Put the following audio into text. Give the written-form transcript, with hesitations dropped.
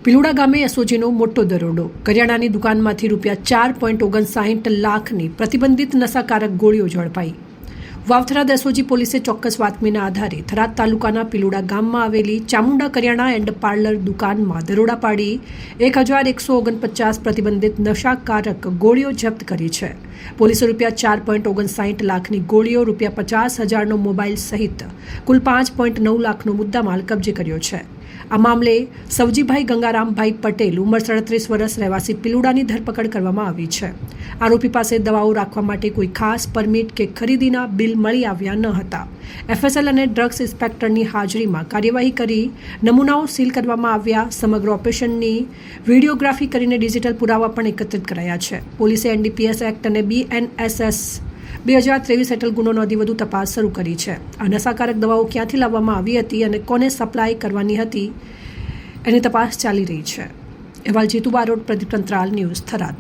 પિલુડા ગામે એસઓજીનો મોટો દરોડો. કરિયાણાની દુકાનમાંથી ₹4.59 લાખની પ્રતિબંધિત નશાકારક ગોળીઓ ઝડપાઈ. વાવથરા એસઓજી પોલીસે ચોક્કસ બાતમીના આધારે થરાદ તાલુકાના પિલુડા ગામમાં આવેલી ચામુંડા કરિયાણા એન્ડ પાર્લર દુકાનમાં દરોડા પાડી 1149 પ્રતિબંધિત નશાકારક ગોળીઓ જપ્ત કરી છે. પોલીસે ₹4.59 લાખની ગોળીઓ, ₹50,000નો મોબાઈલ સહિત કુલ ₹5.9 લાખનો મુદ્દામાલ કબજે કર્યો છે. આ મામલે સવજીભાઈ ગંગારામભાઈ પટેલ, ઉંમર 37 વર્ષ, રહેવાસી પિલુડાની ધરપકડ કરવામાં આવી છે. આરોપી પાસે દવાઓ રાખવા માટે કોઈ ખાસ પરમિટ કે ખરીદીના બિલ મળી આવ્યા ન હતા. એફએસએલ અને ડ્રગ્સ ઇન્સ્પેક્ટરની હાજરીમાં કાર્યવાહી કરી નમૂનાઓ સીલ કરવામાં આવ્યા. સમગ્ર ઓપરેશનની વિડીયોગ્રાફી કરીને ડિજિટલ પુરાવા પણ એકત્રિત કરાયા છે. પોલીસે એનડીપીએસ એક્ટ અને BNSS 2023 હેઠળ ગુનો નોંધી વધુ તપાસ શરૂ કરી છે. આ નશાકારક દવાઓ ક્યાંથી લાવવામાં આવી હતી અને કોને સપ્લાય કરવાની હતી એની તપાસ ચાલી રહી છે. અહેવાલ જીતુ બારોટ, પ્રદીપ કંત્રાલ, ન્યૂઝ થરાદ.